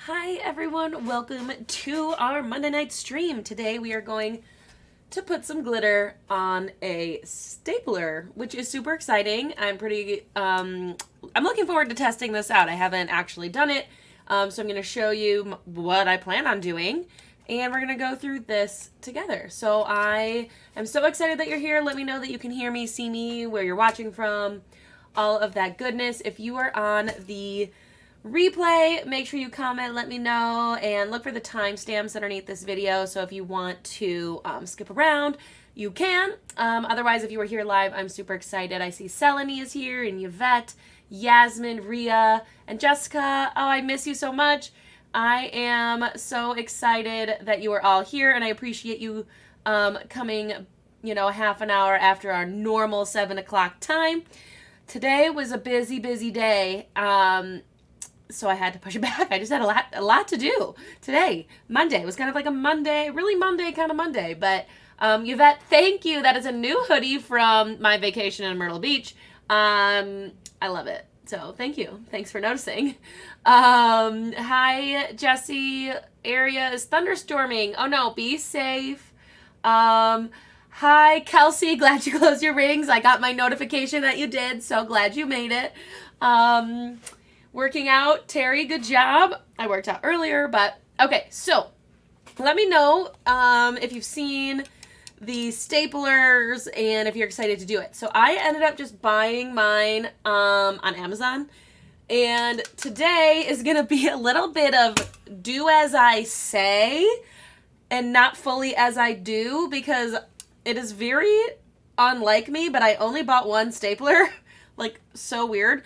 Hi everyone, welcome to our Monday night stream. Today we are going to put some glitter on a stapler, which is super exciting. I'm looking forward to testing this out. I haven't actually done it, so I'm going to show you what I plan on doing, and we're going to go through this together. So I am so excited that you're here. Let me know that you can hear me, see me, where you're watching from, all of that goodness. If you are on the replay, make sure you comment, let me know, and look for the timestamps underneath this video. So if you want to skip around, you can. Otherwise, if you were here live, I'm super excited. I see Selene is here, and Yvette, Yasmin, Ria, and Jessica. Oh, I miss you so much. I am so excited that you are all here, and I appreciate you coming, half an hour after our normal 7 o'clock time. Today was a busy day. So I had to push it back. I just had a lot to do today. Monday. It was kind of like a Monday, really Monday kind of Monday. But Yvette, thank you. That is a new hoodie from my vacation in Myrtle Beach. I love it. So thank you. Thanks for noticing. Hi, Jesse. Area is thunderstorming. Oh no, be safe. Hi, Kelsey. Glad you closed your rings. I got my notification that you did. So glad you made it. Working out, Terry, good job. I worked out earlier, but okay, so let me know if you've seen the staplers and if you're excited to do it. So I ended up just buying mine on Amazon, and today is going to be a little bit of do as I say and not fully as I do, because it is very unlike me, but I only bought one stapler. Like, so weird.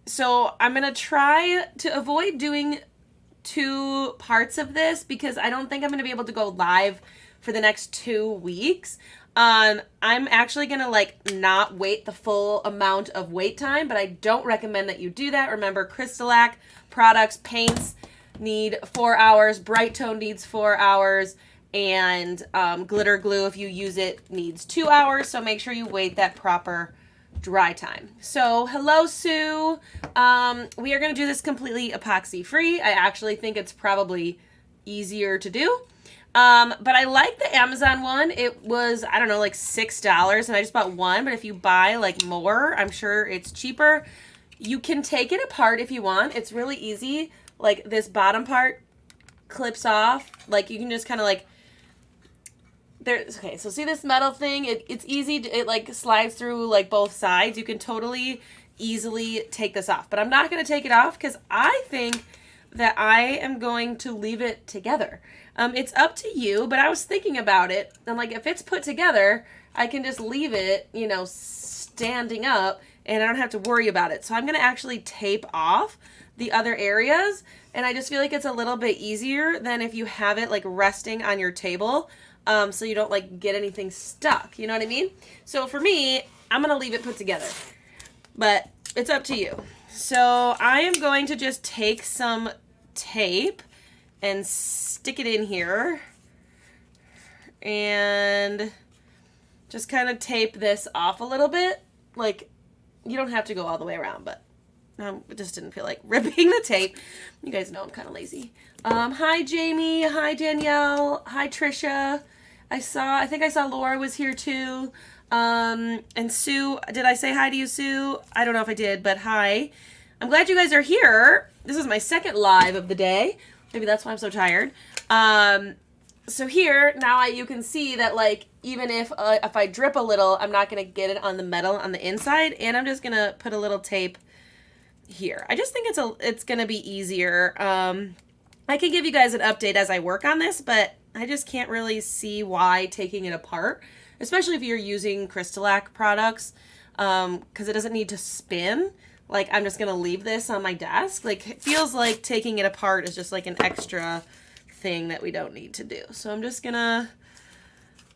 So I'm going to try to avoid doing two parts of this because I don't think I'm going to be able to go live for the next 2 weeks. I'm actually going to not wait the full amount of wait time, but I don't recommend that you do that. Remember, CrystaLac products, paints need 4 hours, Bright Tone needs 4 hours, and glitter glue, if you use it, needs 2 hours. So make sure you wait that proper dry time. So hello, Sue. We are going to do this completely epoxy free. I actually think it's probably easier to do. But I like the Amazon one. It was, I don't know, like $6, and I just bought one. But if you buy more, I'm sure it's cheaper. You can take it apart if you want. It's really easy. Like, this bottom part clips off. Like, you can just kind of okay, so see this metal thing? It's easy. It slides through both sides. You can totally easily take this off. But I'm not going to take it off because I think that I am going to leave it together. It's up to you, but I was thinking about it. And if it's put together, I can just leave it, standing up, and I don't have to worry about it. So I'm going to actually tape off the other areas. And I just feel like it's a little bit easier than if you have it resting on your table. So you don't get anything stuck. You know what I mean? So for me, I'm going to leave it put together. But it's up to you. So I am going to just take some tape and stick it in here. And just kind of tape this off a little bit. You don't have to go all the way around, but I just didn't feel like ripping the tape. You guys know I'm kind of lazy. Hi, Jamie. Hi, Danielle. Hi, Trisha. I think I saw Laura was here too. And Sue, did I say hi to you, Sue? I don't know if I did, but hi. I'm glad you guys are here. This is my second live of the day. Maybe that's why I'm so tired. So here, now you can see that even if I drip a little, I'm not going to get it on the metal on the inside. And I'm just going to put a little tape here. I just think it's going to be easier. I can give you guys an update as I work on this, but I just can't really see why taking it apart, especially if you're using CrystaLac products, because it doesn't need to spin. I'm just going to leave this on my desk. It feels like taking it apart is just an extra thing that we don't need to do. So I'm just going to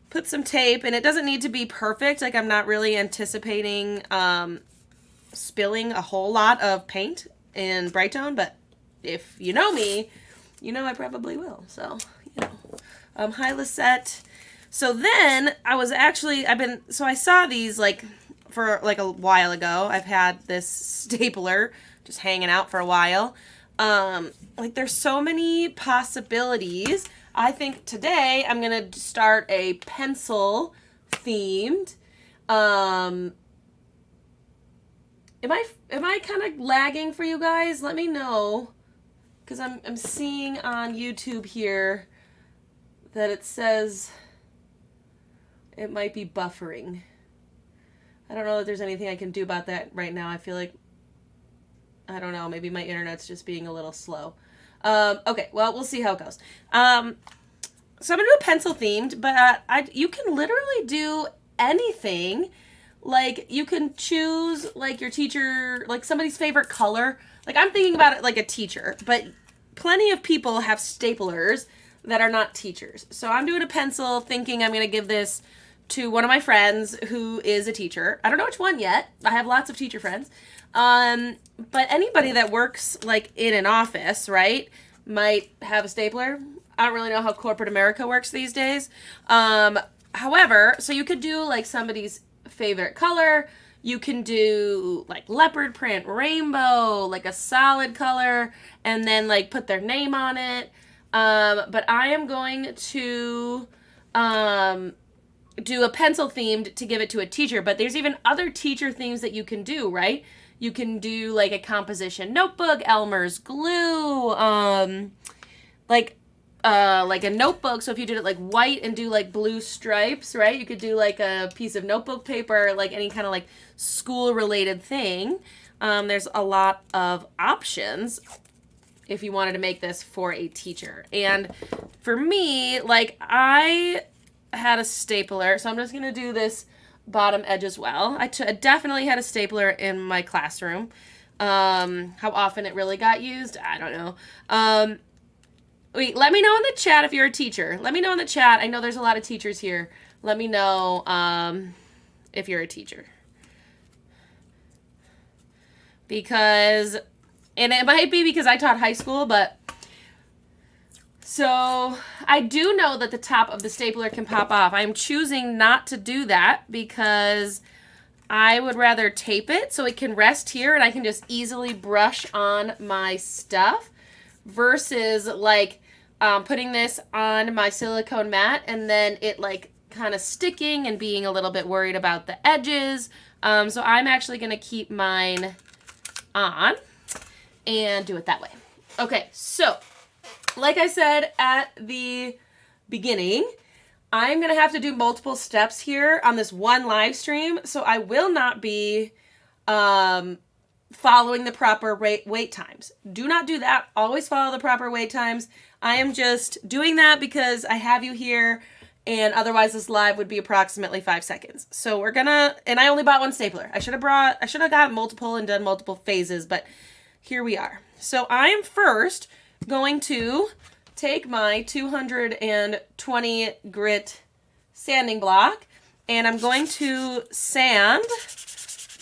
put some tape, and it doesn't need to be perfect. I'm not really anticipating spilling a whole lot of paint in Bright Tone, but if you know me, you know I probably will. So, hi, Lisette. So then I saw these for a while ago. I've had this stapler just hanging out for a while. Like there's so many possibilities. I think today I'm gonna start a pencil themed. Am I kind of lagging for you guys? Let me know, because I'm seeing on YouTube here that it says it might be buffering. I don't know if there's anything I can do about that right now. I feel like, I don't know, maybe my internet's just being a little slow. Okay, well, we'll see how it goes. So I'm gonna do a pencil themed, but you can literally do anything. Like, you can choose, like, your teacher, like, somebody's favorite color. Like, I'm thinking about it like a teacher, but plenty of people have staplers that are not teachers. So I'm doing a pencil thinking I'm gonna give this to one of my friends who is a teacher. I don't know which one yet. I have lots of teacher friends. But anybody that works like in an office, right, might have a stapler. I don't really know how corporate America works these days. However, so you could do like somebody's favorite color. You can do like leopard print, rainbow, like a solid color, and then like put their name on it. But I am going to do a pencil themed to give it to a teacher. But there's even other teacher themes that you can do, right? You can do like a composition notebook, Elmer's glue, like a notebook. So if you did it like white and do like blue stripes, right? You could do like a piece of notebook paper, like any kind of like school related thing. There's a lot of options if you wanted to make this for a teacher. And for me, like I had a stapler, so I'm just gonna do this bottom edge as well. I definitely had a stapler in my classroom. How often it really got used, I don't know. Wait, let me know in the chat if you're a teacher. Let me know in the chat. I know there's a lot of teachers here. Let me know if you're a teacher. Because, and it might be because I taught high school, but so I do know that the top of the stapler can pop off. I'm choosing not to do that because I would rather tape it so it can rest here and I can just easily brush on my stuff versus like putting this on my silicone mat and then it like kind of sticking and being a little bit worried about the edges. So I'm actually going to keep mine on and do it that way. Okay, so like I said at the beginning, I'm going to have to do multiple steps here on this one live stream, so I will not be following the proper wait times. Do not do that. Always follow the proper wait times. I am just doing that because I have you here, and otherwise this live would be approximately 5 seconds. So we're gonna, and I only bought one stapler. I should have got multiple and done multiple phases, but here we are. So I am first going to take my 220 grit sanding block and I'm going to sand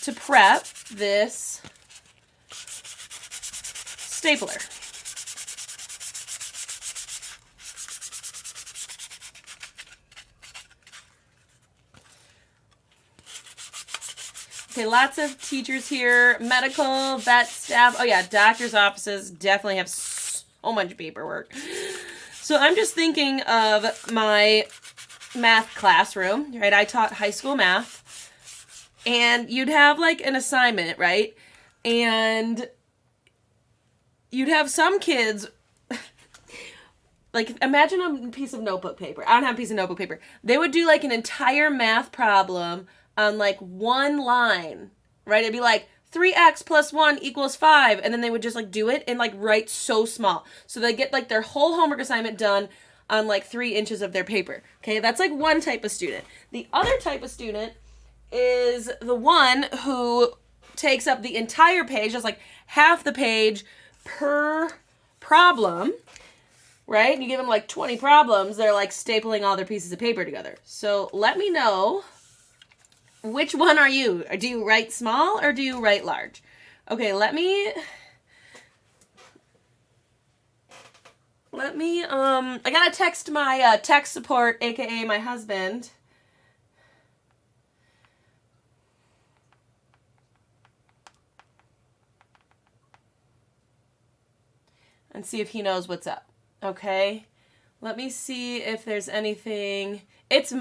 to prep this stapler. Okay, lots of teachers here, medical, vet staff. Oh yeah, doctor's offices definitely have so much paperwork. So I'm just thinking of my math classroom, right? I taught high school math, and you'd have like an assignment, right? And you'd have some kids, like imagine a piece of notebook paper. I don't have a piece of notebook paper. They would do like an entire math problem on like one line, right? It'd be like 3x plus 1 equals 5. And then they would just like do it and like write so small. So they get like their whole homework assignment done on like 3 inches of their paper. Okay, that's like one type of student. The other type of student is the one who takes up the entire page, just like half the page per problem, right? And you give them like 20 problems, they're like stapling all their pieces of paper together. So let me know, which one are you? Do you write small or do you write large? Okay, let me, I gotta text my tech support, aka my husband. and see if he knows what's up. Okay? Let me see if there's anything. It's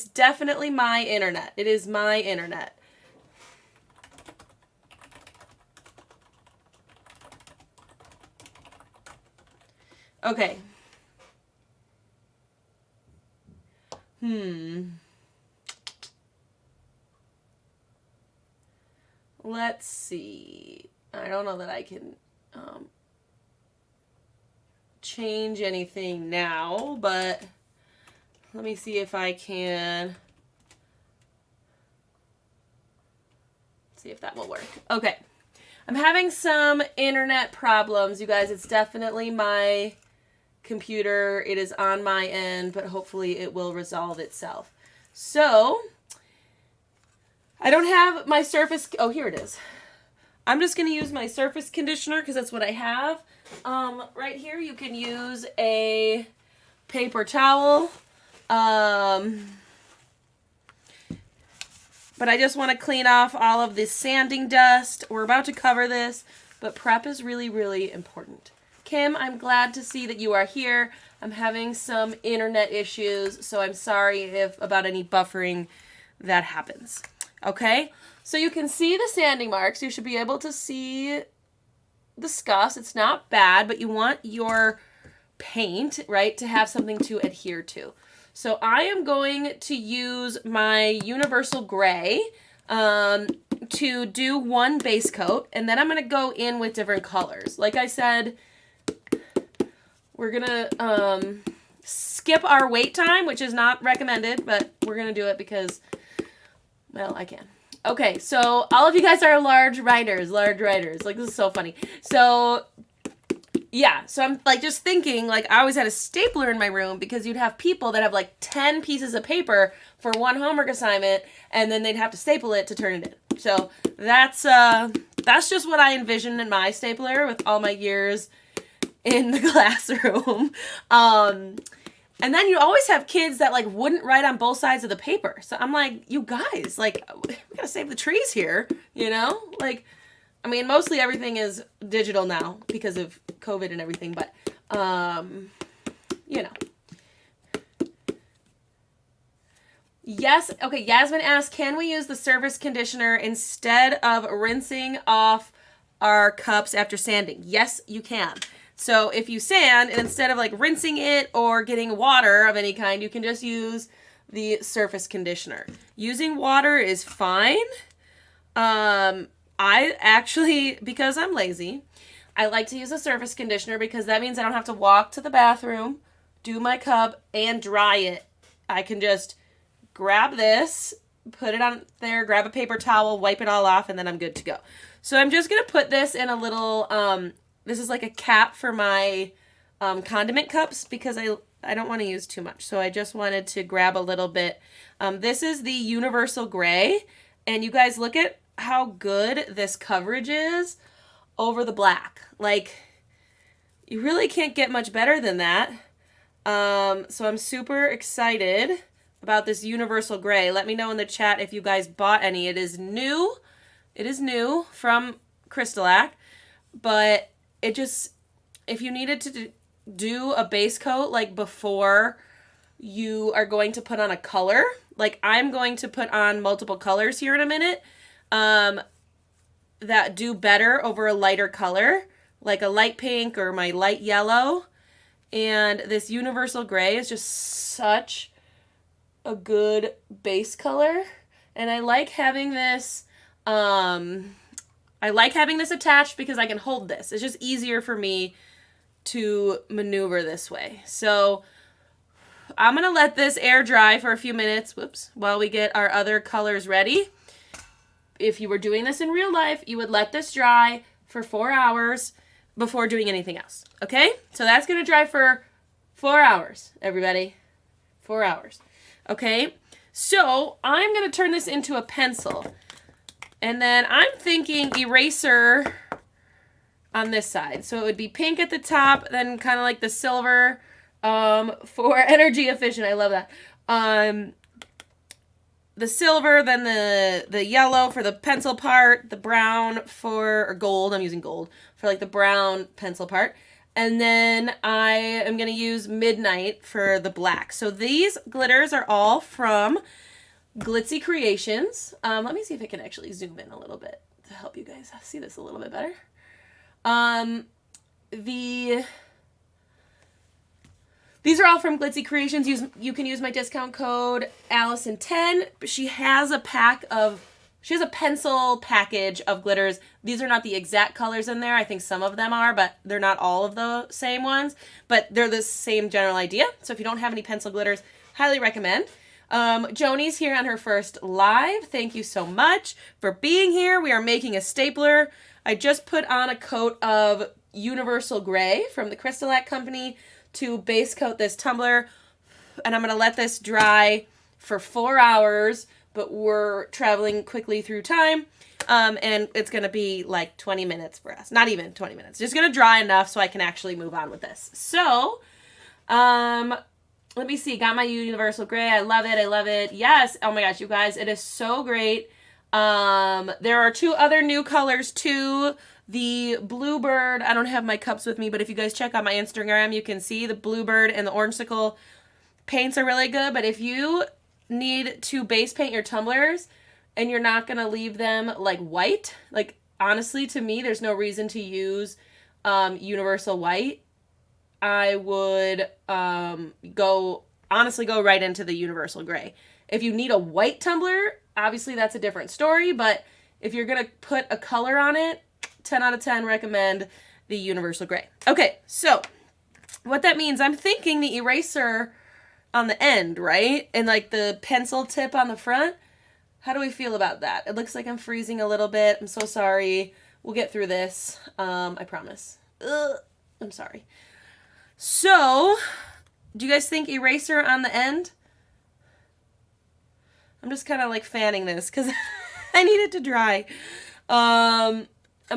definitely my internet. It is my internet. Okay. Let's see. I don't know that I can change anything now, but let me see if I can see if that will work. Okay. I'm having some internet problems, you guys. It's definitely my computer. It is on my end, but hopefully it will resolve itself. So, I don't have my surface. Oh, here it is. I'm just going to use my surface conditioner because that's what I have. Right here, you can use a paper towel. But I just want to clean off all of this sanding dust. We're about to cover this, but prep is really, really important. Kim, I'm glad to see that you are here. I'm having some internet issues, so I'm sorry about any buffering that happens. Okay, so you can see the sanding marks. You should be able to see the scuffs. It's not bad, but you want your paint, right, to have something to adhere to. So I am going to use my universal gray to do one base coat, and then I'm going to go in with different colors. Like I said, we're going to skip our wait time, which is not recommended, but we're going to do it because, well, I can. Okay, so all of you guys are large writers. Like, this is so funny. So, yeah, so I'm, like, just thinking, like, I always had a stapler in my room because you'd have people that have, like, 10 pieces of paper for one homework assignment, and then they'd have to staple it to turn it in. So that's just what I envisioned in my stapler with all my years in the classroom. And then you always have kids that, like, wouldn't write on both sides of the paper. So I'm like, you guys, like, we gotta save the trees here, you know? Like, I mean, mostly everything is digital now because of COVID and everything, but, you know. Yes, okay, Yasmin asked, can we use the surface conditioner instead of rinsing off our cups after sanding? Yes, you can. So if you sand, and instead of like rinsing it or getting water of any kind, you can just use the surface conditioner. Using water is fine. I actually, because I'm lazy, I like to use a surface conditioner because that means I don't have to walk to the bathroom, do my cup, and dry it. I can just grab this, put it on there, grab a paper towel, wipe it all off, and then I'm good to go. So I'm just going to put this in a little, this is like a cap for my condiment cups because I don't want to use too much. So I just wanted to grab a little bit. This is the universal gray, and you guys look at how good this coverage is over the black. Like, you really can't get much better than that. So I'm super excited about this universal gray. Let me know in the chat if you guys bought any. It is new. It is new from CrystaLac, but it just, if you needed to do a base coat, like before you are going to put on a color, like I'm going to put on multiple colors here in a minute, that do better over a lighter color, like a light pink or my light yellow. And this universal gray is just such a good base color. And I like having this, attached because I can hold this. It's just easier for me to maneuver this way. So I'm going to let this air dry for a few minutes, while we get our other colors ready. If you were doing this in real life, you would let this dry for 4 hours before doing anything else. Okay? So that's going to dry for 4 hours, everybody. 4 hours. Okay? So I'm going to turn this into a pencil. And then I'm thinking eraser on this side. So it would be pink at the top, then kind of like the silver for energy efficient. I love that. The silver, then the yellow for the pencil part, the brown or gold, I'm using gold, for like the brown pencil part. And then I am going to use Midnight for the black. So these glitters are all from Glitzy Kreations. Let me see if I can actually zoom in a little bit to help you guys see this a little bit better. These are all from Glitzy Kreations. You can use my discount code Alison10. She has a pencil package of glitters. These are not the exact colors in there. I think some of them are, but they're not all of the same ones. But they're the same general idea. So if you don't have any pencil glitters, highly recommend. Joni's here on her first live. Thank you so much for being here. We are making a stapler. I just put on a coat of Universal Gray from the CrystaLac Company to base coat this tumbler. And I'm going to let this dry for 4 hours. But we're traveling quickly through time, and it's going to be like 20 minutes for us. Not even 20 minutes. Just going to dry enough so I can actually move on with this. So, let me see. Got my Universal Gray. I love it. I love it. Yes. Oh my gosh, you guys. It is so great. There are 2 other new colors too. The Bluebird. I don't have my cups with me, but if you guys check out my Instagram, you can see the Bluebird and the Orangesicle paints are really good. But if you need to base paint your tumblers and you're not going to leave them like white, like honestly to me there's no reason to use universal white. I would go right into the Universal Gray. If you need a white tumbler, obviously that's a different story, but if you're going to put a color on it, 10 out of 10 recommend the Universal Gray. Okay, so what that means, I'm thinking the eraser on the end, right? And like the pencil tip on the front. How do we feel about that? It looks like I'm freezing a little bit. I'm so sorry. We'll get through this. I promise. I'm sorry. So, do you guys think eraser on the end? I'm just kind of like fanning this because I need it to dry. I'm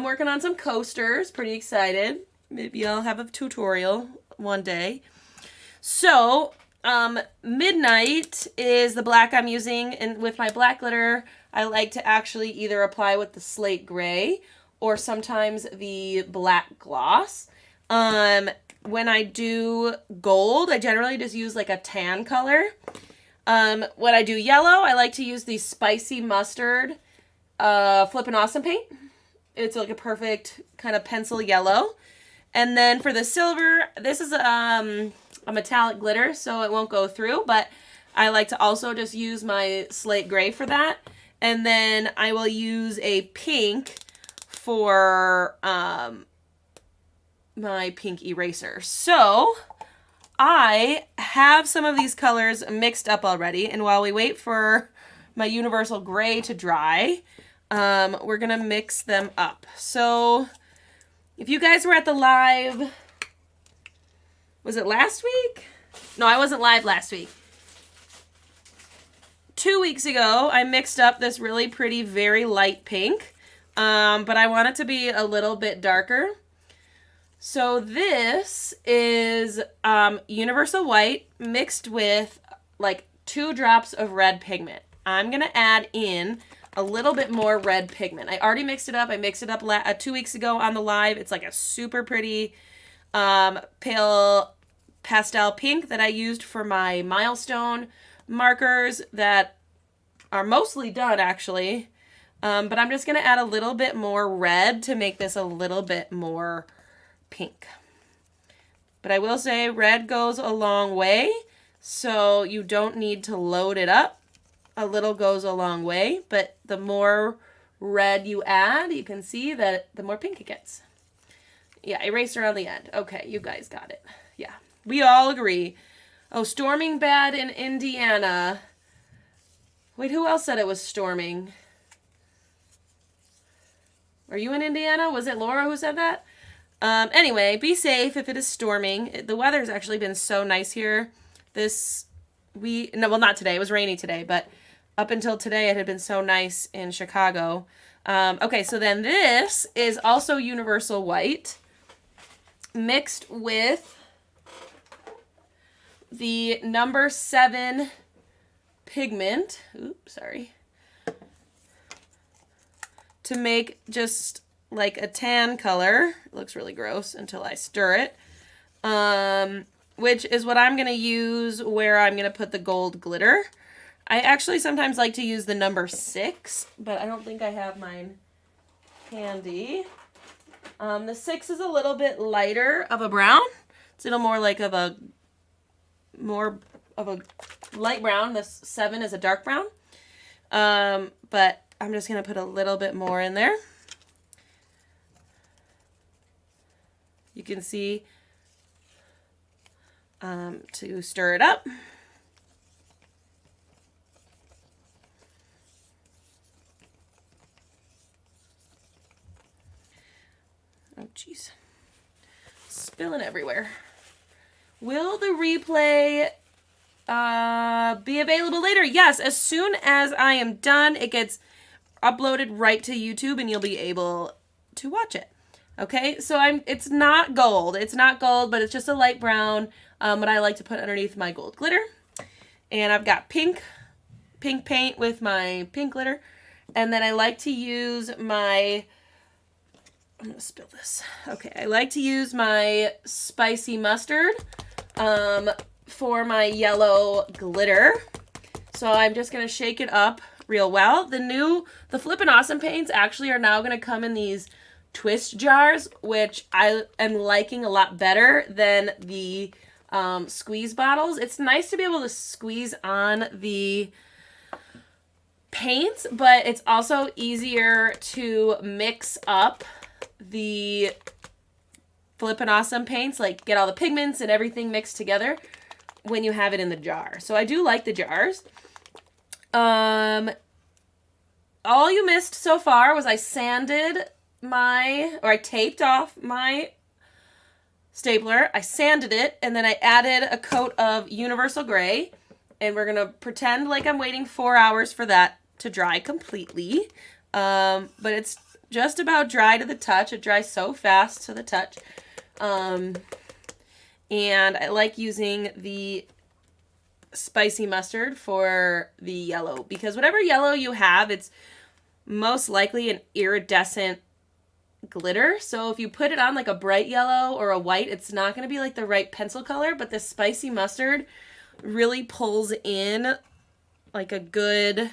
working on some coasters. Pretty excited. Maybe I'll have a tutorial one day. So, Midnight is the black I'm using, and with my black glitter, I like to actually either apply with the slate gray or sometimes the black gloss. When I do gold, I generally just use like a tan color. When I do yellow, I like to use the Spicy Mustard Flippin' Awesome paint. It's like a perfect kind of pencil yellow. And then for the silver, this is a metallic glitter, so it won't go through, but I like to also just use my slate gray for that. And then I will use a pink for my pink eraser. So I have some of these colors mixed up already, and while we wait for my Universal Gray to dry, we're gonna mix them up. So if you guys were at the live, was it last week? No, I wasn't live last week. 2 weeks ago, I mixed up this really pretty, very light pink, but I want it to be a little bit darker. So this is Universal White mixed with like 2 drops of red pigment. I'm going to add in a little bit more red pigment. I already mixed it up. I mixed it up 2 weeks ago on the live. It's like a super pretty pale pastel pink that I used for my milestone markers that are mostly done actually. But I'm just going to add a little bit more red to make this a little bit more pink. But I will say red goes a long way, so you don't need to load it up. A little goes a long way, but the more red you add, you can see that the more pink it gets. Yeah, eraser on the end. Okay, you guys got it. Yeah, we all agree. Oh, storming bad in Indiana. Wait, who else said it was storming? Are you in Indiana? Was it Laura who said that? Anyway, be safe if it is storming. The weather's actually been so nice here. Not today. It was rainy today, but up until today it had been so nice in Chicago. Okay, so then this is also Universal White mixed with the number 7 pigment. Oops, sorry. To make just like a tan color. It looks really gross until I stir it. which is what I'm going to use where I'm going to put the gold glitter. I actually sometimes like to use the number 6, but I don't think I have mine handy. The 6 is a little bit lighter of a brown. It's a little more like more of a light brown. This 7 is a dark brown. But I'm just going to put a little bit more in there. You can see to stir it up. Oh, jeez. Spilling everywhere. Will the replay be available later? Yes, as soon as I am done, it gets uploaded right to YouTube and you'll be able to watch it. Okay, so it's not gold. It's not gold, but it's just a light brown, what I like to put underneath my gold glitter. And I've got pink paint with my pink glitter. And then I like to use my, I'm going to spill this. Okay, I like to use my spicy mustard for my yellow glitter. So I'm just going to shake it up real well. The Flippin' Awesome paints actually are now going to come in these twist jars, which I am liking a lot better than the squeeze bottles. It's nice to be able to squeeze on the paints, but it's also easier to mix up the Flippin' Awesome paints, like get all the pigments and everything mixed together when you have it in the jar. So I do like the jars. All you missed so far was I taped off my stapler. I sanded it, and then I added a coat of universal gray, and we're gonna pretend like I'm waiting 4 hours for that to dry completely. But it's just about dry to the touch. It dries so fast to the touch. And I like using the spicy mustard for the yellow, because whatever yellow you have, it's most likely an iridescent glitter. So if you put it on like a bright yellow or a white, it's not going to be like the right pencil color, but the spicy mustard really pulls in like a good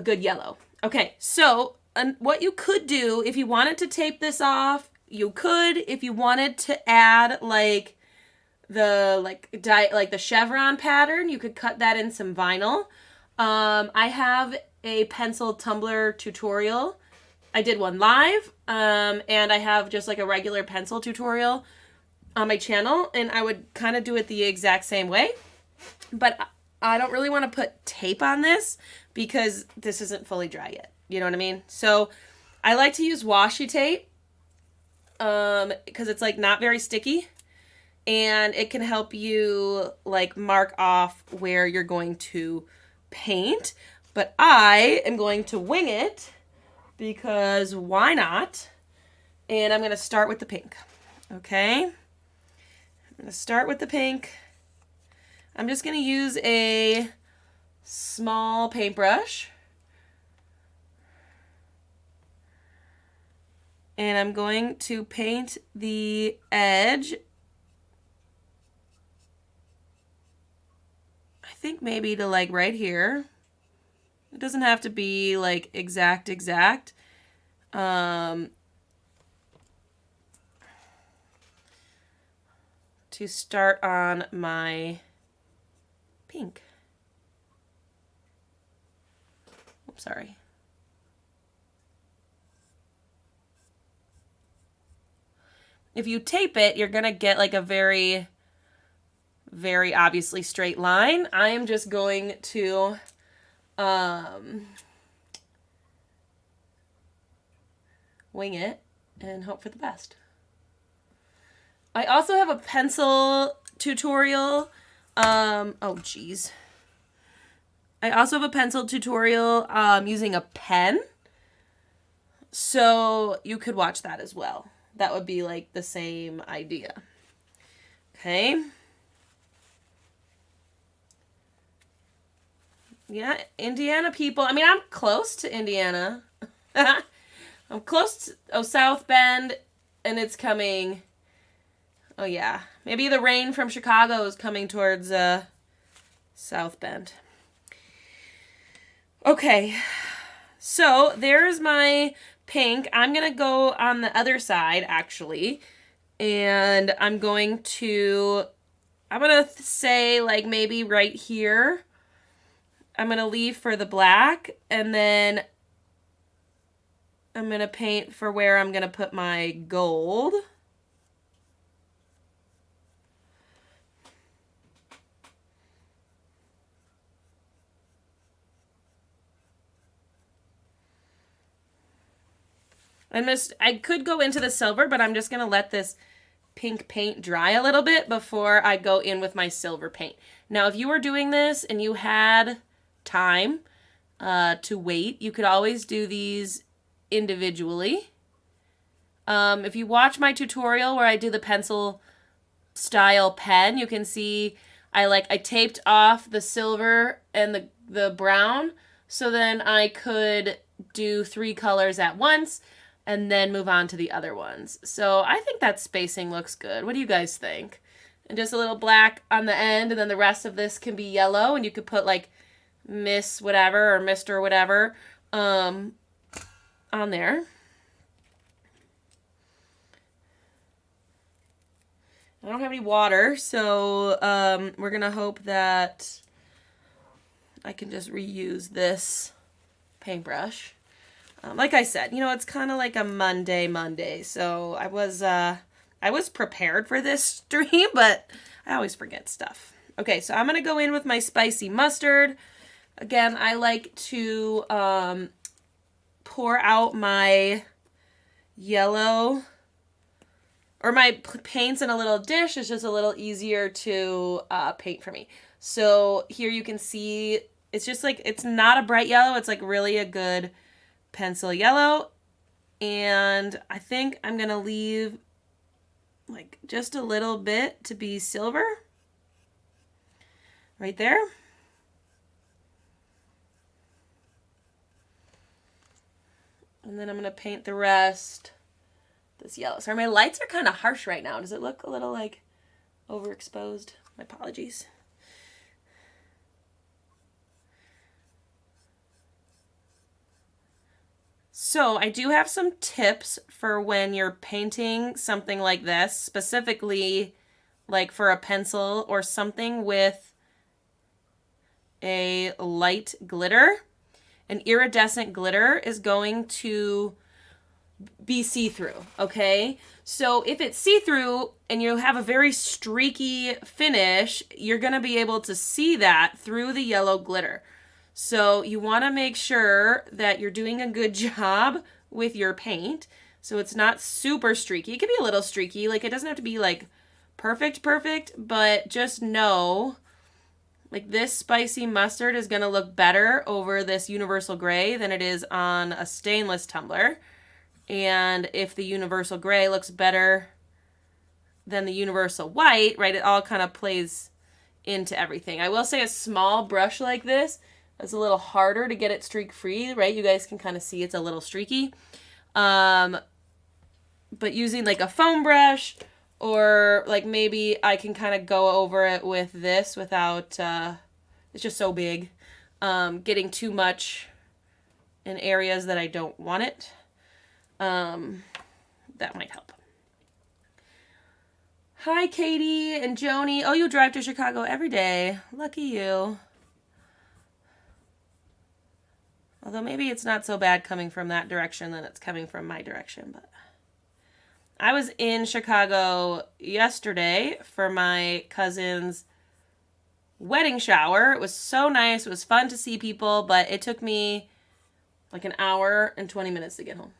yellow. Okay, so what you could do if you wanted to tape this off, you could. If you wanted to add like the chevron pattern, you could cut that in some vinyl. I have a pencil tumbler tutorial. I did one live, and I have just like a regular pencil tutorial on my channel, and I would kind of do it the exact same way, but I don't really want to put tape on this because this isn't fully dry yet. You know what I mean? So I like to use washi tape because it's like not very sticky, and it can help you like mark off where you're going to paint. But I am going to wing it because why not? And I'm going to start with the pink. Okay. I'm going to start with the pink. I'm just going to use a small paintbrush. And I'm going to paint the edge. I think maybe to like right here. It doesn't have to be like exact. To start on my pink. Oops, sorry. If you tape it, you're going to get like a very, very obviously straight line. I am just going to wing it and hope for the best. I also have a pencil tutorial. Oh, geez. I also have a pencil tutorial using a pen. So you could watch that as well. That would be like the same idea. Okay. Yeah, Indiana people. I mean, I'm close to Indiana. I'm close to South Bend and it's coming, oh yeah, maybe the rain from Chicago is coming towards South Bend. Okay, so there's my pink. I'm going to go on the other side, actually, and I'm going to say, like, maybe right here, I'm going to leave for the black, and then I'm going to paint for where I'm going to put my gold. I could go into the silver, but I'm just going to let this pink paint dry a little bit before I go in with my silver paint. Now, if you were doing this and you had time to wait, you could always do these individually. If you watch my tutorial where I do the pencil style pen, you can see I taped off the silver and the brown, so then I could do 3 colors at once and then move on to the other ones. So I think that spacing looks good. What do you guys think? And just a little black on the end, and then the rest of this can be yellow, and you could put like Miss whatever or Mr. whatever on there. I don't have any water, so we're going to hope that I can just reuse this paintbrush. Like I said, you know, it's kind of like a Monday, so I was prepared for this stream, but I always forget stuff. Okay, so I'm going to go in with my spicy mustard. Again, I like to pour out my yellow, or my paints in a little dish. It's just a little easier to paint for me. So here you can see, it's just like, it's not a bright yellow. It's like really a good pencil yellow. And I think I'm going to leave like just a little bit to be silver. Right there. And then I'm going to paint the rest this yellow. Sorry, my lights are kind of harsh right now. Does it look a little like overexposed? My apologies. So I do have some tips for when you're painting something like this, specifically like for a pencil or something with a light glitter. An iridescent glitter is going to be see-through, okay? So if it's see-through and you have a very streaky finish, you're going to be able to see that through the yellow glitter. So you want to make sure that you're doing a good job with your paint. So it's not super streaky. It can be a little streaky. Like, it doesn't have to be like perfect, but just know, like, this spicy mustard is going to look better over this universal gray than it is on a stainless tumbler. And if the universal gray looks better than the universal white, right, it all kind of plays into everything. I will say a small brush like this is a little harder to get it streak free, right? You guys can kind of see it's a little streaky. But using like a foam brush, or like maybe I can kind of go over it with this without, it's just so big, getting too much in areas that I don't want it. That might help. Hi, Katie and Joni. Oh, you drive to Chicago every day. Lucky you. Although maybe it's not so bad coming from that direction than it's coming from my direction. But I was in Chicago yesterday for my cousin's wedding shower. It was so nice. It was fun to see people, but it took me like an hour and 20 minutes to get home.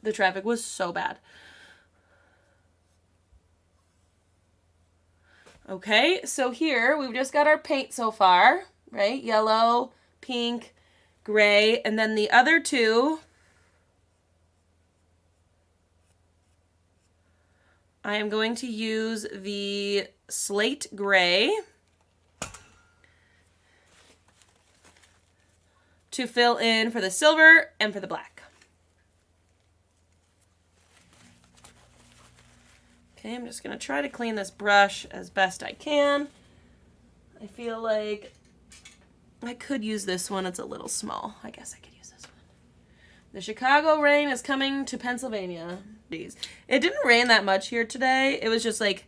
The traffic was so bad. Okay, so here we've just got our paint so far, right? Yellow, pink, gray, and then the other two, I am going to use the slate gray to fill in for the silver and for the black. Okay, I'm just going to try to clean this brush as best I can. I feel like I could use this one. It's a little small. I guess I could use this one. The Chicago rain is coming to Pennsylvania. Jeez. It didn't rain that much here today. It was just like,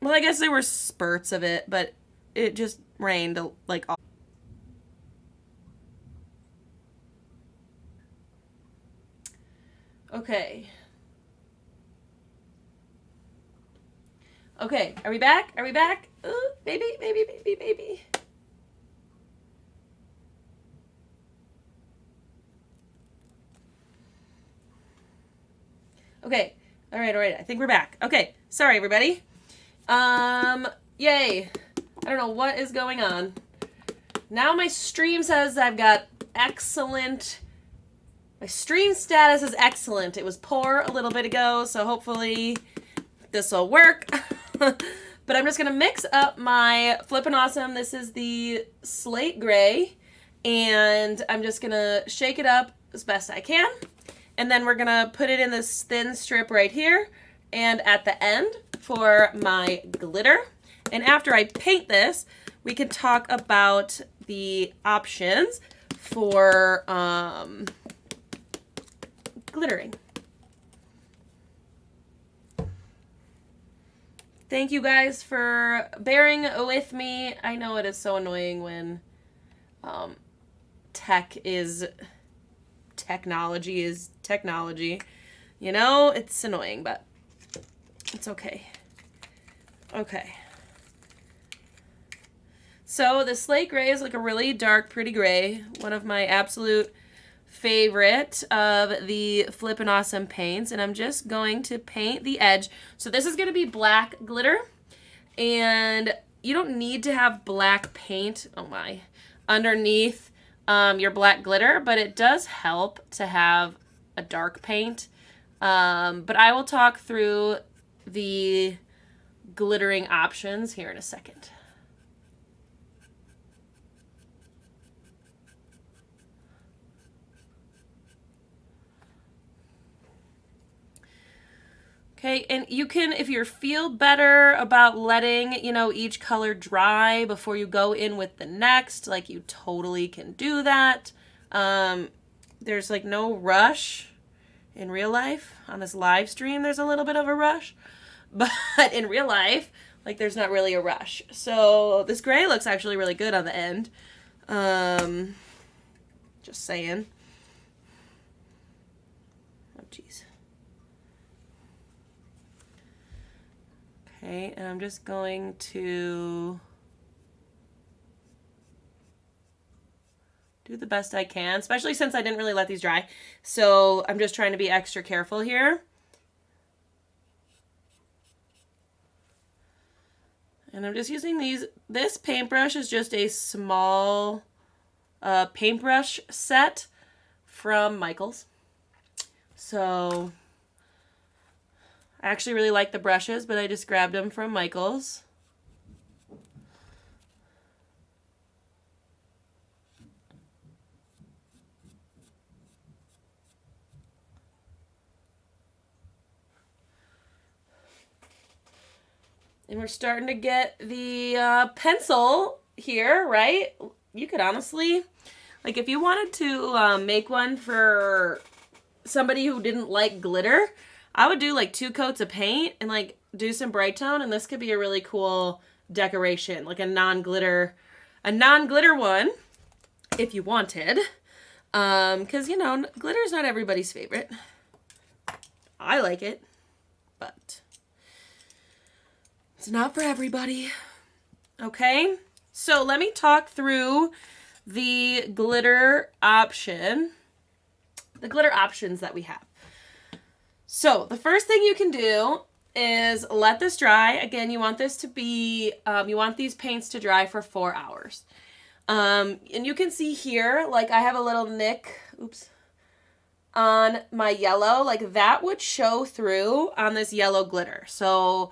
well, I guess there were spurts of it, but it just rained like all. Okay. Okay, are we back? Are we back? Ooh, baby, baby, baby, baby. Okay, all right, I think we're back. Okay, sorry everybody. Yay. I don't know what is going on. Now my stream says I've got excellent. My stream status is excellent. It was poor a little bit ago, so hopefully this will work. But I'm just going to mix up my Flippin' Awesome. This is the slate gray. And I'm just going to shake it up as best I can. And then we're going to put it in this thin strip right here. And at the end for my glitter. And after I paint this, we can talk about the options for glittering. Thank you guys for bearing with me. I know it is so annoying when technology is technology. You know, it's annoying, but it's okay. Okay. So the slate gray is like a really dark, pretty gray. One of my absolute favorite of the Flippin' Awesome paints. And I'm just going to paint the edge. So this is going to be black glitter. And you don't need to have black paint, oh my, underneath your black glitter. But it does help to have a dark paint. But I will talk through the glittering options here in a second. Okay, and you can, if you feel better about letting, you know, each color dry before you go in with the next, like you totally can do that. There's like no rush in real life. On this live stream, there's a little bit of a rush, but in real life, like there's not really a rush. So this gray looks actually really good on the end. Just saying. Oh, jeez. Okay, and I'm just going to do the best I can, especially since I didn't really let these dry. So I'm just trying to be extra careful here. And I'm just using these. This paintbrush is just a small paintbrush set from Michaels. So I actually really like the brushes, but I just grabbed them from Michaels. And we're starting to get the pencil here, right? You could honestly, like if you wanted to make one for somebody who didn't like glitter, I would do like 2 coats of paint and like do some bright tone, and this could be a really cool decoration, like a non-glitter one if you wanted. Because, you know, glitter is not everybody's favorite. I like it, but it's not for everybody. Okay, so let me talk through the glitter options that we have. So the first thing you can do is let this dry. Again, you want this to be, you want these paints to dry for 4 hours. And you can see here, like I have a little nick, oops, on my yellow, like that would show through on this yellow glitter. So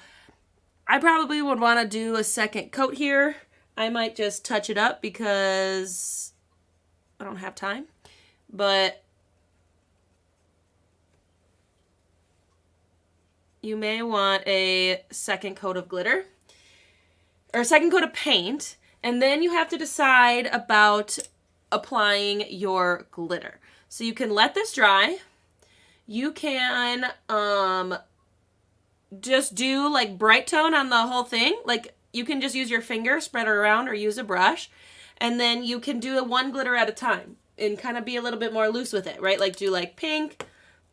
I probably would want to do a second coat here. I might just touch it up because I don't have time, but you may want a second coat of glitter or a second coat of paint, and then you have to decide about applying your glitter. So you can let this dry. You can just do like bright tone on the whole thing. Like you can just use your finger, spread it around, or use a brush. And then you can do one glitter at a time and kind of be a little bit more loose with it, right? Like do like pink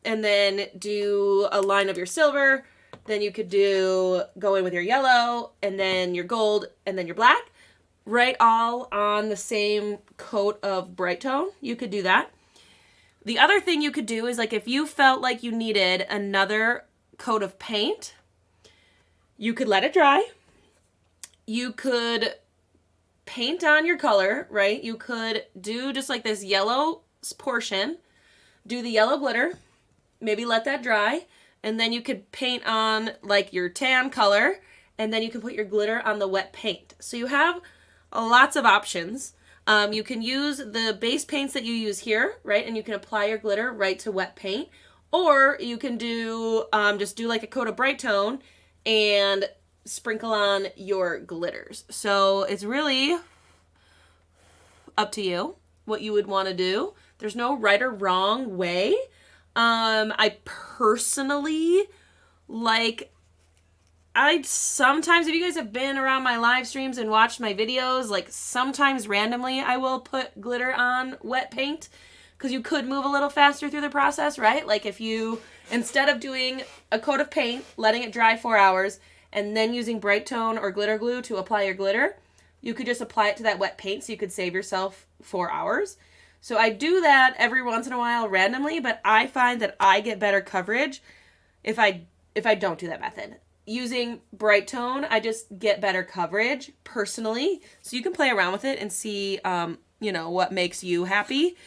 and then do a line of your silver. Then you could go in with your yellow and then your gold and then your black, right? All on the same coat of bright tone. You could do that. The other thing you could do is like if you felt like you needed another coat of paint, you could let it dry. You could paint on your color, right? You could do just like this yellow portion, do the yellow glitter, maybe let that dry, and then you could paint on like your tan color, and then you can put your glitter on the wet paint. So you have lots of options. You can use the base paints that you use here, right? And you can apply your glitter right to wet paint, or you can do just do like a coat of bright tone and sprinkle on your glitters. So it's really up to you what you would want to do. There's no right or wrong way. I personally I sometimes, if you guys have been around my live streams and watched my videos, like sometimes randomly I will put glitter on wet paint because you could move a little faster through the process, right? Like if you, instead of doing a coat of paint, letting it dry 4 hours, and then using bright tone or glitter glue to apply your glitter, you could just apply it to that wet paint so you could save yourself 4 hours. So I do that every once in a while randomly, but I find that I get better coverage if I don't do that method. Using bright tone, I just get better coverage personally. So you can play around with it and see, what makes you happy,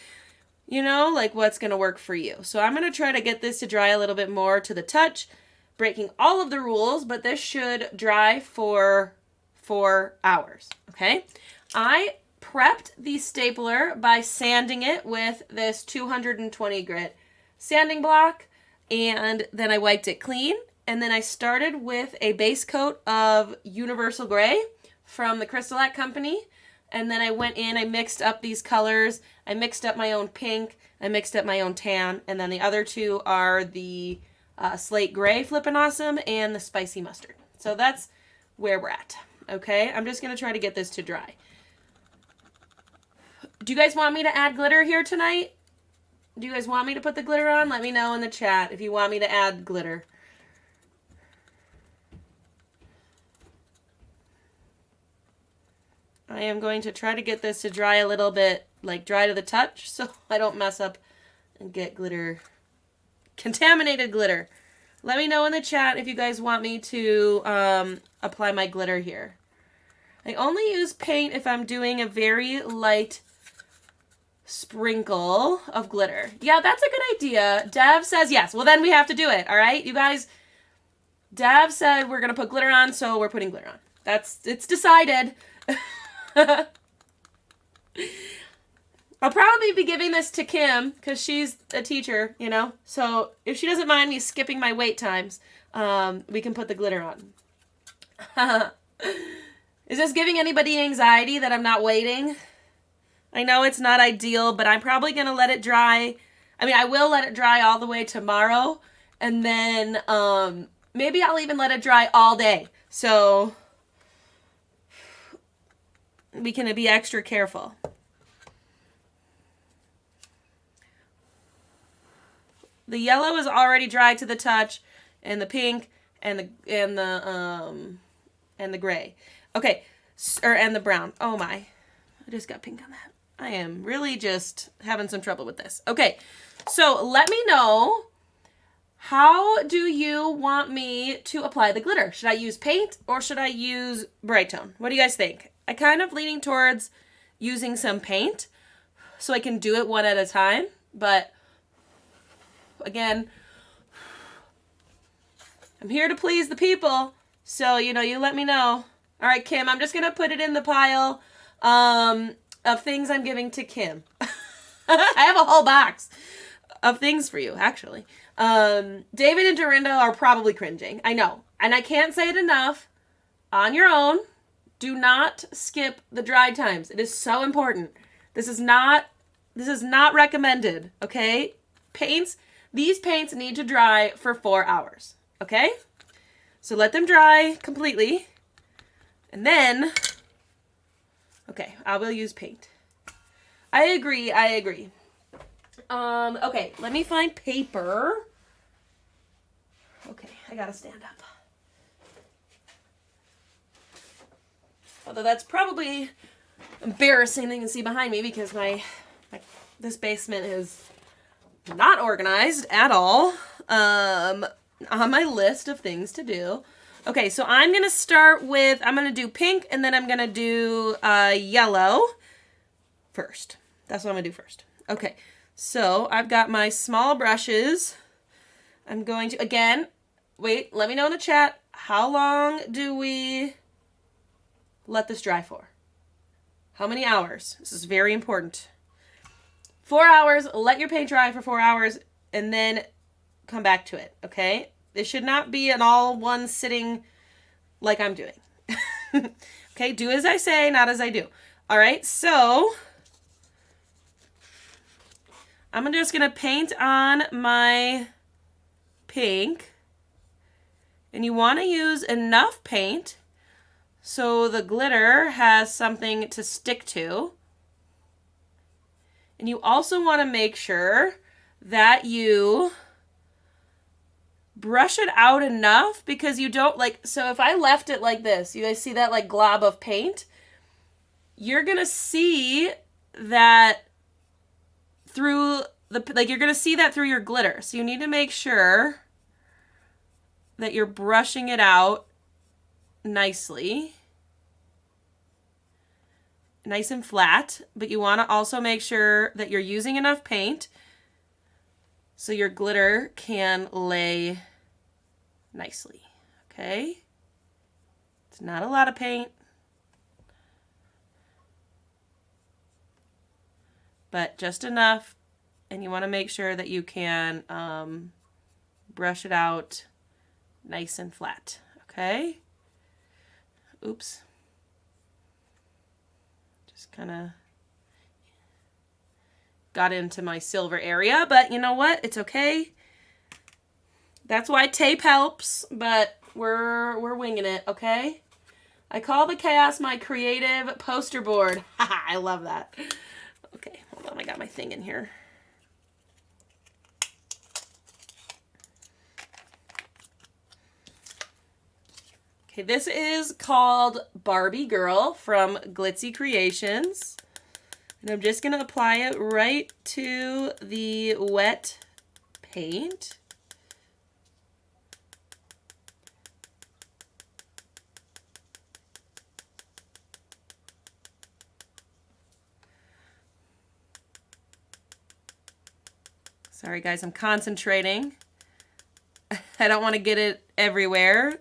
like what's going to work for you. So I'm going to try to get this to dry a little bit more to the touch, breaking all of the rules, but this should dry for 4 hours, okay? I prepped the stapler by sanding it with this 220 grit sanding block, and then I wiped it clean, and then I started with a base coat of universal gray from the CrystaLac Company, and then I went in, I mixed up these colors, I mixed up my own pink, I mixed up my own tan, and then the other two are the slate gray Flippin' Awesome and the spicy mustard. So that's where we're at. Okay, I'm just going to try to get this to dry. Do you guys want me to add glitter here tonight? Do you guys want me to put the glitter on? Let me know in the chat if you want me to add glitter. I am going to try to get this to dry a little bit, like dry to the touch, so I don't mess up and get glitter, contaminated glitter. Let me know in the chat if you guys want me to apply my glitter here. I only use paint if I'm doing a very light sprinkle of glitter. Yeah, that's a good idea. Dev says yes. Well, then we have to do it, all right? You guys, Dev said we're going to put glitter on, so we're putting glitter on. It's decided. I'll probably be giving this to Kim because she's a teacher, So if she doesn't mind me skipping my wait times, we can put the glitter on. Is this giving anybody anxiety that I'm not waiting? I know it's not ideal, but I'm probably going to let it dry. I mean, I will let it dry all the way tomorrow, and then maybe I'll even let it dry all day. So we can be extra careful. The yellow is already dry to the touch, and the pink and the gray. Okay, and the brown. Oh my, I just got pink on that. I am really just having some trouble with this. Okay, so let me know, how do you want me to apply the glitter? Should I use paint or should I use bright tone? What do you guys think? I kind of leaning towards using some paint so I can do it one at a time, but again, I'm here to please the people, so you let me know. All right, Kim, I'm just gonna put it in the pile of things I'm giving to Kim. I have a whole box. of things for you, actually. David and Dorinda are probably cringing. I know. And I can't say it enough. On your own, do not skip the dry times. It is so important. This is not recommended, okay? These paints need to dry for 4 hours, okay? So let them dry completely. And then, okay, I will use paint. I agree. Okay, let me find paper. Okay, I gotta stand up. Although that's probably embarrassing thing to see behind me because this basement is not organized at all on my list of things to do. Okay, so I'm going to do pink and then I'm going to do yellow first. That's what I'm going to do first. Okay, so I've got my small brushes. I'm going to, again, wait, let me know in the chat, how long do we let this dry for? How many hours? This is very important. 4 hours, let your paint dry for 4 hours, and then come back to it, okay? It should not be an all one sitting like I'm doing. Okay, do as I say, not as I do. All right, so I'm just going to paint on my pink. And you want to use enough paint so the glitter has something to stick to. And you also want to make sure that you brush it out enough because you don't so if I left it like this, you guys see that like glob of paint? You're going to see that through you're going to see that through your glitter. So you need to make sure that you're brushing it out nicely. Nice and flat, but you want to also make sure that you're using enough paint so your glitter can lay nicely, okay? It's not a lot of paint, but just enough, and you want to make sure that you can brush it out nice and flat, okay? Oops. Kind of got into my silver area, but you know what? It's okay. That's why tape helps, but we're winging it, okay? I call the chaos my creative poster board. Haha, I love that. Okay, hold on, I got my thing in here. Okay, this is called Barbie Girl from Glitzy Kreations. And I'm just going to apply it right to the wet paint. Sorry guys, I'm concentrating. I don't want to get it everywhere,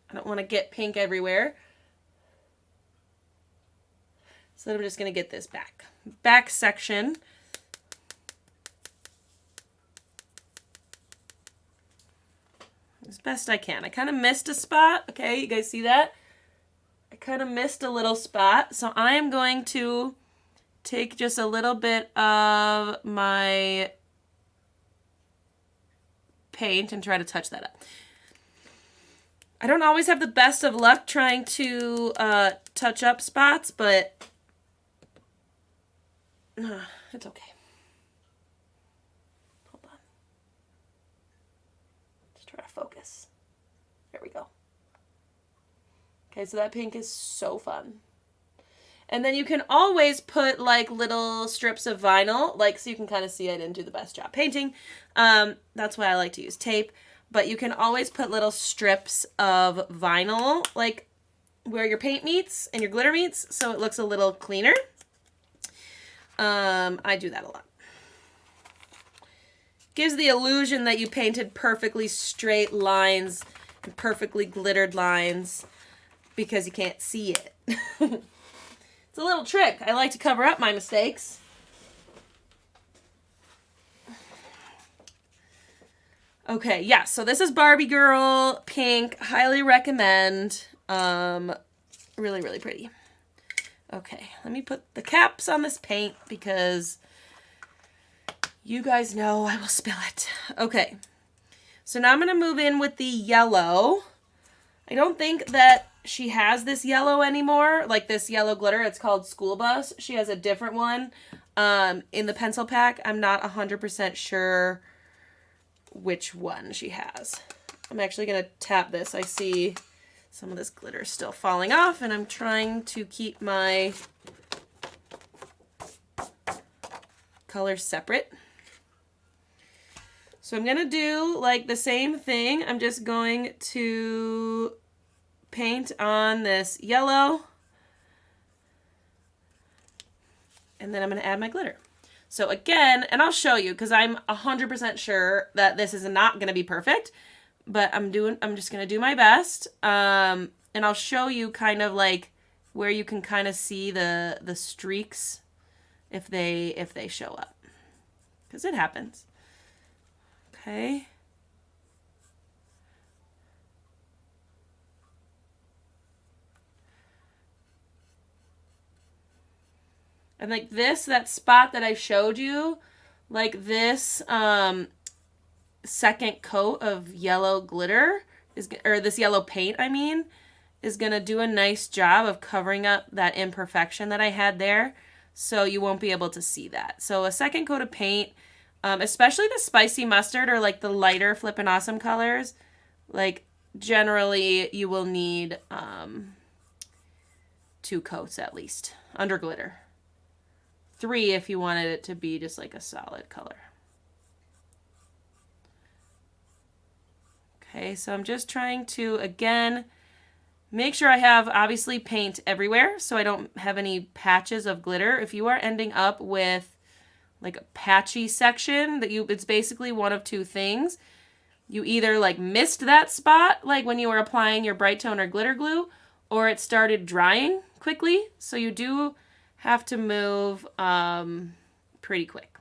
I don't want to get pink everywhere. So I'm just going to get this back section. As best I can. I kind of missed a spot. Okay, you guys see that? I kind of missed a little spot. So I am going to take just a little bit of my paint and try to touch that up. I don't always have the best of luck trying to touch up spots, but it's okay. Hold on. Just try to focus. There we go. Okay, so that pink is so fun. And then you can always put little strips of vinyl, so you can kind of see I didn't do the best job painting. That's why I like to use tape. But you can always put little strips of vinyl, where your paint meets and your glitter meets, so it looks a little cleaner. I do that a lot. Gives the illusion that you painted perfectly straight lines and perfectly glittered lines because you can't see it. It's a little trick. I like to cover up my mistakes. Okay, yeah, so this is Barbie Girl pink. Highly recommend. Really, really pretty. Okay, let me put the caps on this paint because you guys know I will spill it. Okay, so now I'm going to move in with the yellow. I don't think that she has this yellow anymore, like this yellow glitter. It's called School Bus. She has a different one in the pencil pack. I'm not 100% sure which one she has. I'm actually going to tap this. I see some of this glitter is still falling off, and I'm trying to keep my colors separate. So I'm going to do like the same thing. I'm just going to paint on this yellow, and then I'm going to add my glitter. So again, and I'll show you because I'm 100% sure that this is not going to be perfect, but I'm just going to do my best. And I'll show you kind of like where you can kind of see the streaks if they show up, because it happens. Okay. And like this, that spot that I showed you, like this second coat of yellow glitter is, or this yellow paint, I mean, is going to do a nice job of covering up that imperfection that I had there. So you won't be able to see that. So a second coat of paint, especially the spicy mustard or like the lighter Flippin' Awesome colors, like generally you will need 2 coats at least under glitter. 3 if you wanted it to be just like a solid color. Okay, so I'm just trying to, again, make sure I have obviously paint everywhere so I don't have any patches of glitter. If you are ending up with like a patchy section, it's basically one of 2 things. You either like missed that spot like when you were applying your Bright Tone or glitter glue, or it started drying quickly. So you do have to move pretty quick.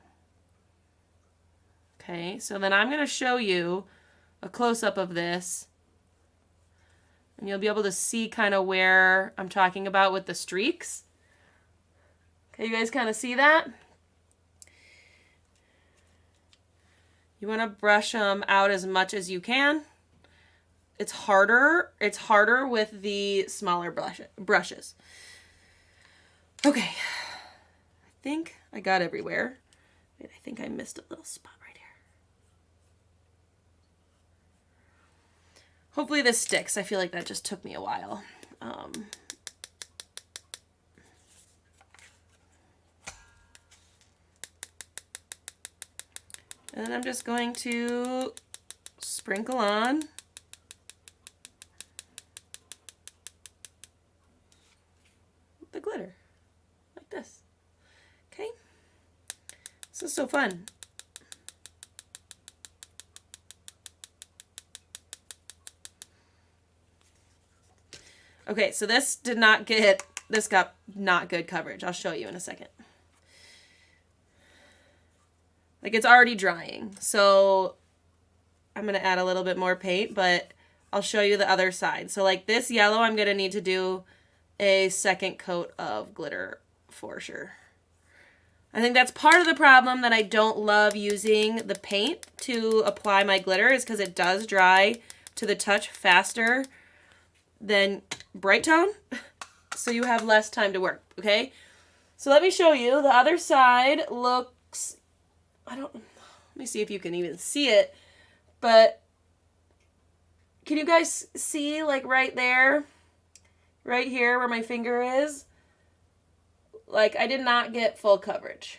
Okay, so then I'm going to show you a close-up of this, and you'll be able to see kind of where I'm talking about with the streaks. Okay, you guys kind of see that? You want to brush them out as much as you can. It's harder with the smaller brushes. Okay, I think I got everywhere. Wait, I think I missed a little spot right here. Hopefully this sticks. I feel like that just took me a while. And then I'm just going to sprinkle on the glitter like this. Okay, this is so fun. Okay, so this got not good coverage. I'll show you in a second. Like, it's already drying, so I'm going to add a little bit more paint, but I'll show you the other side. So like this yellow, I'm going to need to do a second coat of glitter for sure. I think that's part of the problem that I don't love using the paint to apply my glitter, is because it does dry to the touch faster than Bright Tone, so you have less time to work, okay? So let me show you. The other side looks, let me see if you can even see it, but can you guys see, like right there, right here where my finger is? Like, I did not get full coverage.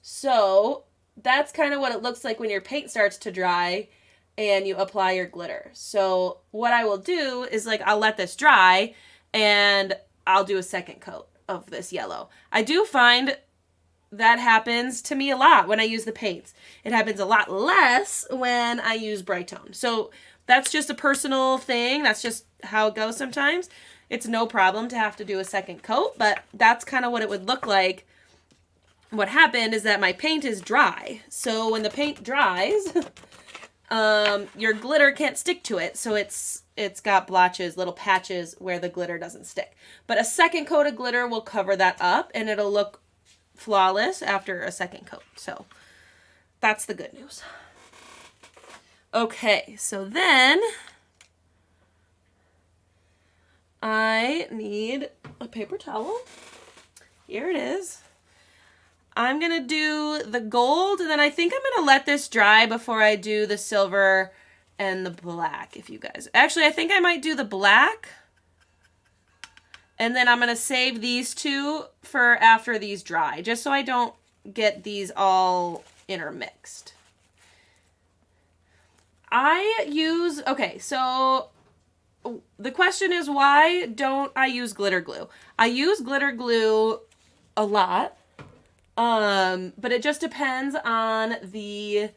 So that's kind of what it looks like when your paint starts to dry and you apply your glitter. So what I will do is, like, I'll let this dry and I'll do a second coat of this yellow. I do find that happens to me a lot when I use the paints. It happens a lot less when I use Bright Tone. So that's just a personal thing. That's just how it goes sometimes. It's no problem to have to do a second coat, but that's kind of what it would look like what happened is that my paint is dry. So when the paint dries, your glitter can't stick to it. So it's got blotches, little patches where the glitter doesn't stick. But a second coat of glitter will cover that up and it'll look flawless after a second coat. So that's the good news. Okay, so then I need a paper towel. Here it is. I'm going to do the gold, and then I think I'm going to let this dry before I do the silver and the black, if you guys... Actually, I think I might do the black, and then I'm going to save these two for after these dry, just so I don't get these all intermixed. Okay, so the question is, why don't I use glitter glue? I use glitter glue a lot. But it just depends on the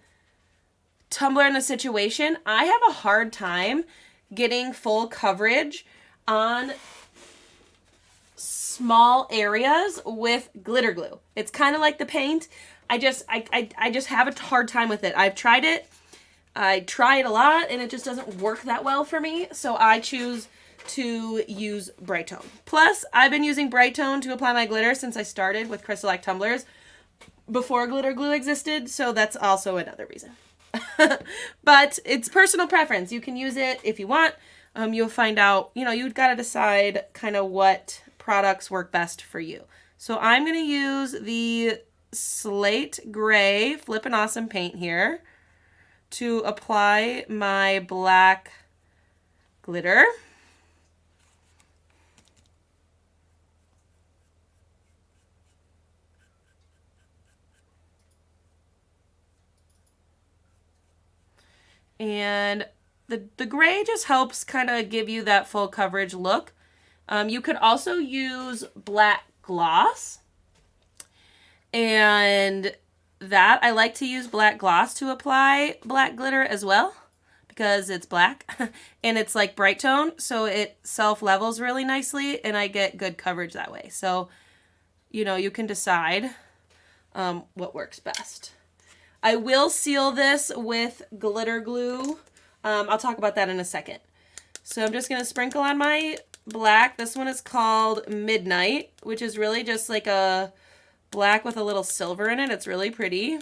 tumbler and the situation. I have a hard time getting full coverage on small areas with glitter glue. It's kind of like the paint. I just have a hard time with it. I've tried it. I try it a lot and it just doesn't work that well for me. So I choose to use Bright Tone. Plus, I've been using Bright Tone to apply my glitter since I started with CrystaLac tumblers before glitter glue existed, so that's also another reason. But it's personal preference. You can use it if you want. You'll find out, you've got to decide kind of what products work best for you. So I'm going to use the Slate Gray Flippin' Awesome paint here to apply my black glitter. And the gray just helps kind of give you that full coverage look. You could also use black gloss. And that, I like to use black gloss to apply black glitter as well, because it's black and it's like Bright Tone, so it self-levels really nicely and I get good coverage that way. So, you can decide what works best. I will seal this with glitter glue. I'll talk about that in a second. So I'm just going to sprinkle on my black. This one is called Midnight, which is really just like a black with a little silver in it. It's really pretty.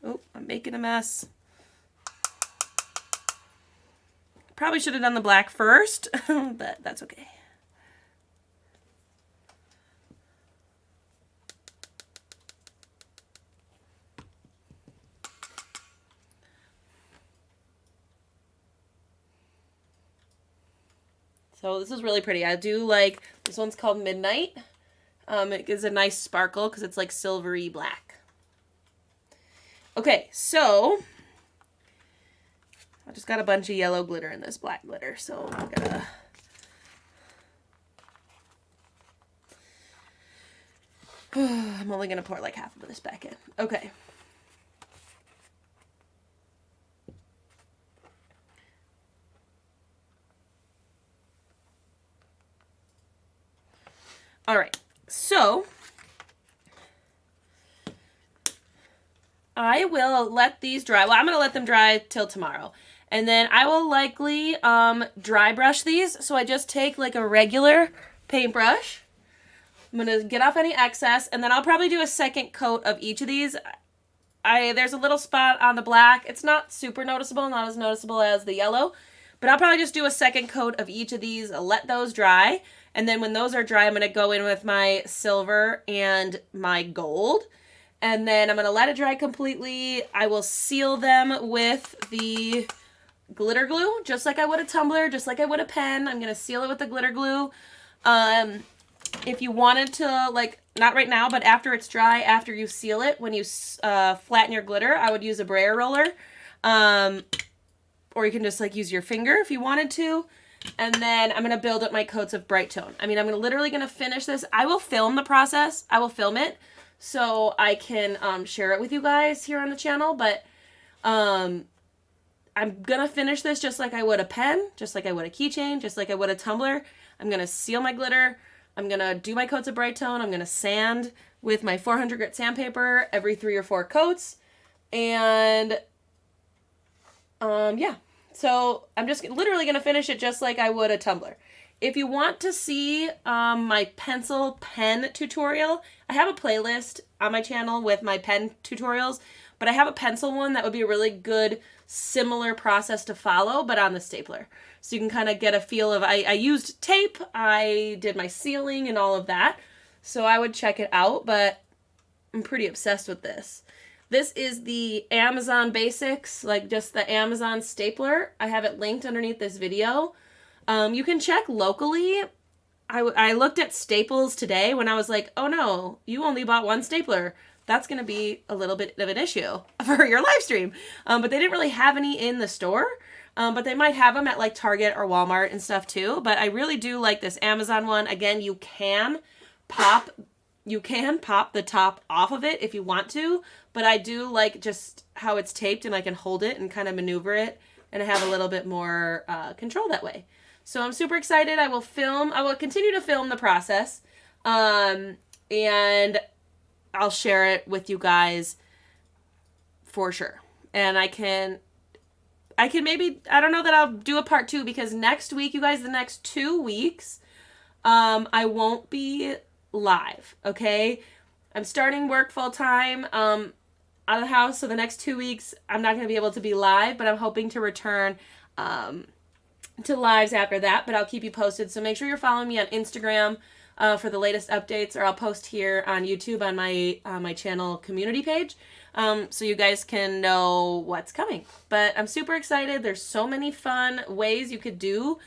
Oh, I'm making a mess. Probably should have done the black first, but that's okay. So this is really pretty. I do like, this one's called Midnight. It gives a nice sparkle because it's like silvery black. Okay, so I just got a bunch of yellow glitter in this black glitter, so I'm gonna... I'm only gonna pour like half of this back in. Okay. All right, so I will let these dry. Well, I'm going to let them dry till tomorrow. And then I will likely dry brush these. So I just take like a regular paintbrush. I'm going to get off any excess. And then I'll probably do a second coat of each of these. There's a little spot on the black. It's not super noticeable, not as noticeable as the yellow. But I'll probably just do a second coat of each of these, let those dry. And then when those are dry, I'm going to go in with my silver and my gold. And then I'm going to let it dry completely. I will seal them with the glitter glue, just like I would a tumbler, just like I would a pen. I'm going to seal it with the glitter glue. If you wanted to, like, not right now, but after it's dry, after you seal it, when you flatten your glitter, I would use a brayer roller. Or you can just, like, use your finger if you wanted to. And then I'm going to build up my coats of Bright Tone. I mean, I'm literally going to finish this. I will film the process. I will film it so I can share it with you guys here on the channel. But I I'm going to finish this just like I would a pen, just like I would a keychain, just like I would a tumbler. I'm going to seal my glitter. I'm going to do my coats of Bright Tone. I'm going to sand with my 400 grit sandpaper every 3 or 4 coats. And yeah, so I'm just literally going to finish it just like I would a tumbler. If you want to see my pencil pen tutorial, I have a playlist on my channel with my pen tutorials, but I have a pencil one that would be a really good similar process to follow, but on the stapler. So you can kind of get a feel of, I used tape, I did my sealing and all of that. So I would check it out, but I'm pretty obsessed with this. This is the Amazon Basics, like just the Amazon stapler. I have it linked underneath this video. You can check locally. I looked at Staples today when I was like, oh no, you only bought 1 stapler. That's going to be a little bit of an issue for your live stream. But they didn't really have any in the store. But they might have them at like Target or Walmart and stuff too. But I really do like this Amazon one. Again, you can pop the top off of it if you want to. But I do like just how it's taped and I can hold it and kind of maneuver it. And I have a little bit more control that way. So I'm super excited. I will continue to film the process. And I'll share it with you guys for sure. And I can maybe, I don't know that I'll do a part 2 because next week, you guys, the next 2 weeks, I won't be live, okay? I'm starting work full time out of the house, so the next 2 weeks, I'm not going to be able to be live, but I'm hoping to return to lives after that, but I'll keep you posted. So make sure you're following me on Instagram for the latest updates, or I'll post here on YouTube on my channel community page, so you guys can know what's coming. But I'm super excited. There's so many fun ways you could do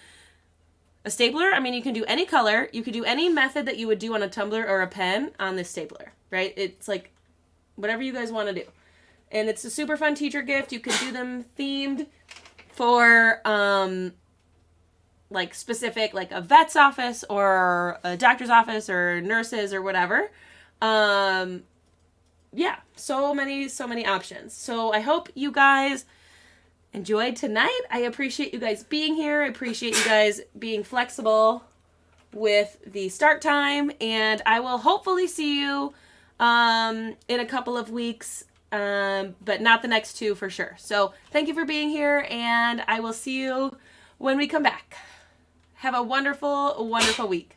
a stapler. I mean, you can do any color. You could do any method that you would do on a tumbler or a pen on this stapler, right? It's like whatever you guys want to do. And it's a super fun teacher gift. You can do them themed for like specific, like a vet's office or a doctor's office or nurses or whatever. Yeah, so many options. So I hope you guys enjoyed tonight. I appreciate you guys being here. I appreciate you guys being flexible with the start time, and I will hopefully see you in a couple of weeks, but not the next 2 for sure. So thank you for being here, and I will see you when we come back. Have a wonderful, wonderful week.